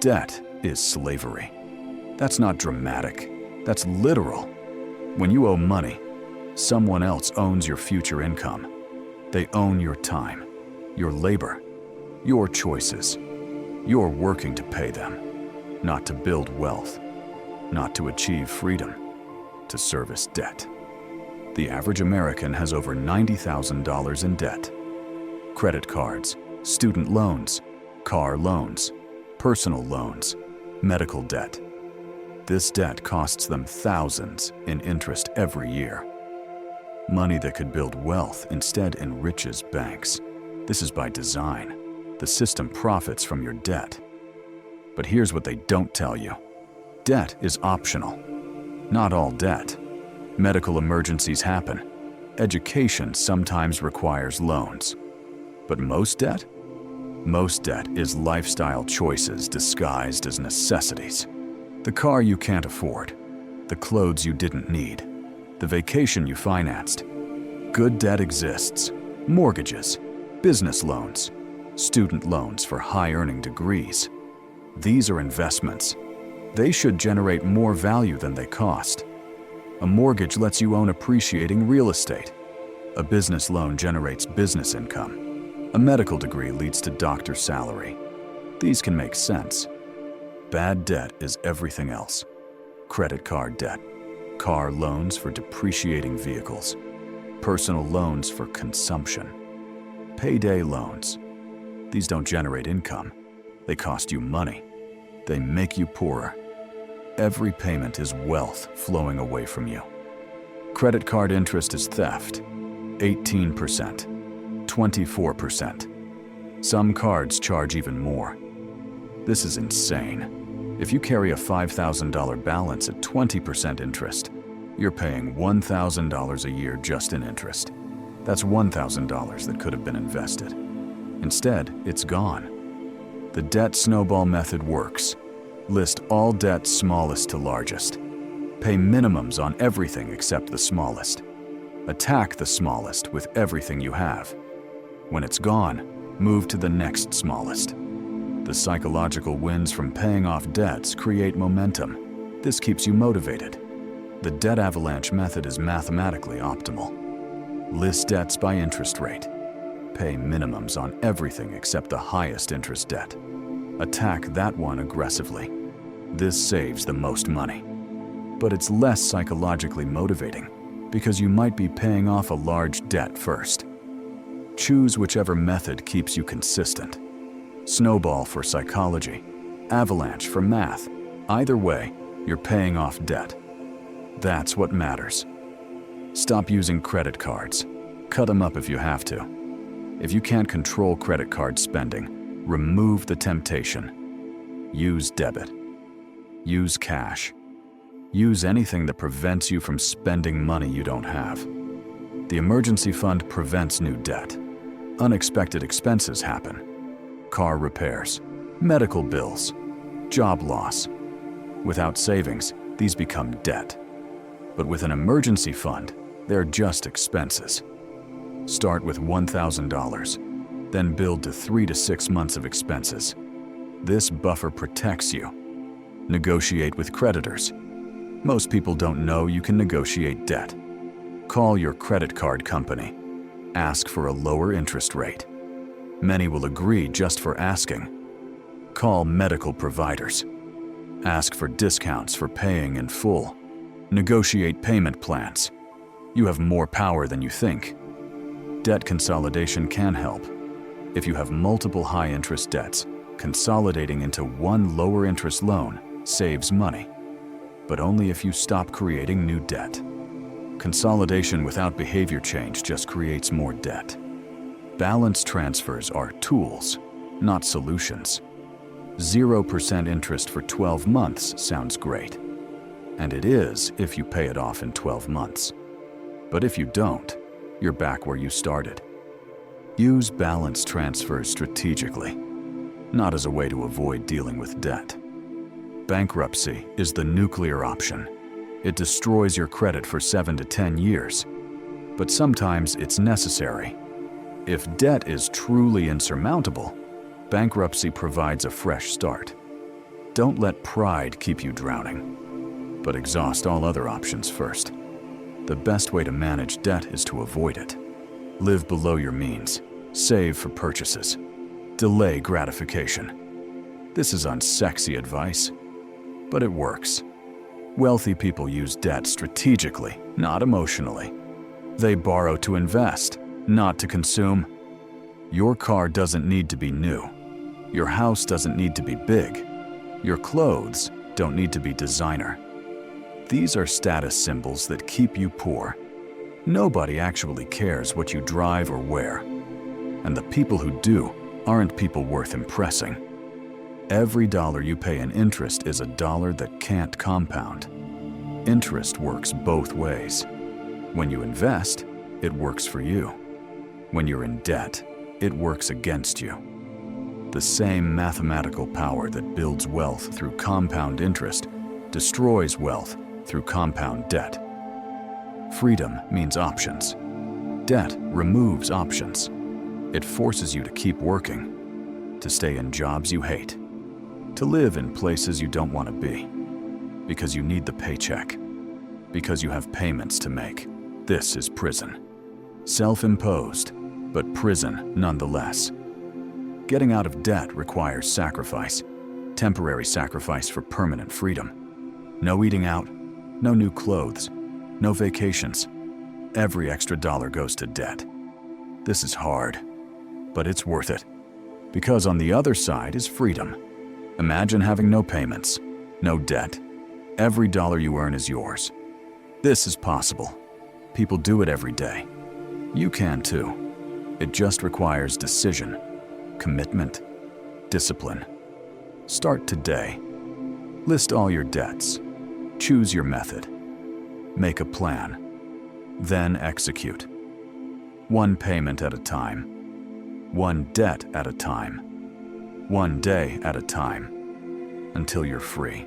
Debt is slavery. That's not dramatic. That's literal. When you owe money, someone else owns your future income. They own your time, your labor, your choices. You're working to pay them, not to build wealth, not to achieve freedom, to service debt. The average American has over $90,000 in debt. Credit cards, student loans, car loans, personal loans, medical debt. This debt costs them thousands in interest every year. Money that could build wealth instead enriches banks. This is by design. The system profits from your debt. But here's what they don't tell you. Debt is optional. Not all debt. Medical emergencies happen. Education sometimes requires loans. But most debt? Most debt is lifestyle choices disguised as necessities. The car you can't afford, the clothes you didn't need, the vacation you financed. Good debt exists. Mortgages, business loans, student loans for high-earning degrees. These are investments. They should generate more value than they cost. A mortgage lets you own appreciating real estate. A business loan generates business income. A medical degree leads to doctor's salary. These can make sense. Bad debt is everything else. Credit card debt, car loans for depreciating vehicles, personal loans for consumption, payday loans. These don't generate income. They cost you money. They make you poorer. Every payment is wealth flowing away from you. Credit card interest is theft. 18%, 24%. Some cards charge even more. This is insane. If you carry a $5,000 balance at 20% interest, you're paying $1,000 a year just in interest. That's $1,000 that could have been invested. Instead, it's gone. The debt snowball method works. List all debts smallest to largest. Pay minimums on everything except the smallest. Attack the smallest with everything you have. When it's gone, move to the next smallest. The psychological wins from paying off debts create momentum. This keeps you motivated. The debt avalanche method is mathematically optimal. List debts by interest rate. Pay minimums on everything except the highest interest debt. Attack that one aggressively. This saves the most money. But it's less psychologically motivating because you might be paying off a large debt first. Choose whichever method keeps you consistent. Snowball for psychology, avalanche for math. Either way, you're paying off debt. That's what matters. Stop using credit cards. Cut them up if you have to. If you can't control credit card spending, remove the temptation. Use debit. Use cash. Use anything that prevents you from spending money you don't have. The emergency fund prevents new debt. Unexpected expenses happen. Car repairs, medical bills, job loss. Without savings, these become debt. But with an emergency fund, they're just expenses. Start with $1,000, then build to 3 to 6 months of expenses. This buffer protects you. Negotiate with creditors. Most people don't know you can negotiate debt. Call your credit card company. Ask for a lower interest rate. Many will agree just for asking. Call medical providers. Ask for discounts for paying in full. Negotiate payment plans. You have more power than you think. Debt consolidation can help. If you have multiple high-interest debts, consolidating into one lower-interest loan saves money. But only if you stop creating new debt. Consolidation without behavior change just creates more debt. Balance transfers are tools, not solutions. 0% interest for 12 months sounds great. And it is if you pay it off in 12 months. But if you don't, you're back where you started. Use balance transfers strategically, not as a way to avoid dealing with debt. Bankruptcy is the nuclear option. It destroys your credit for 7 to 10 years. But sometimes it's necessary. If debt is truly insurmountable, bankruptcy provides a fresh start. Don't let pride keep you drowning, but exhaust all other options first. The best way to manage debt is to avoid it. Live below your means. Save for purchases. Delay gratification. This is unsexy advice, but it works. Wealthy people use debt strategically, not emotionally. They borrow to invest, not to consume. Your car doesn't need to be new. Your house doesn't need to be big. Your clothes don't need to be designer. These are status symbols that keep you poor. Nobody actually cares what you drive or wear. And the people who do aren't people worth impressing. Every dollar you pay in interest is a dollar that can't compound. Interest works both ways. When you invest, it works for you. When you're in debt, it works against you. The same mathematical power that builds wealth through compound interest destroys wealth through compound debt. Freedom means options. Debt removes options. It forces you to keep working, to stay in jobs you hate, to live in places you don't want to be, because you need the paycheck, because you have payments to make. This is prison. Self-imposed, but prison nonetheless. Getting out of debt requires sacrifice, temporary sacrifice for permanent freedom. No eating out, no new clothes, no vacations. Every extra dollar goes to debt. This is hard, but it's worth it. Because on the other side is freedom. Imagine having no payments, no debt. Every dollar you earn is yours. This is possible. People do it every day. You can too. It just requires decision, commitment, discipline. Start today. List all your debts. Choose your method. Make a plan. Then execute. One payment at a time. One debt at a time. One day at a time. Until you're free.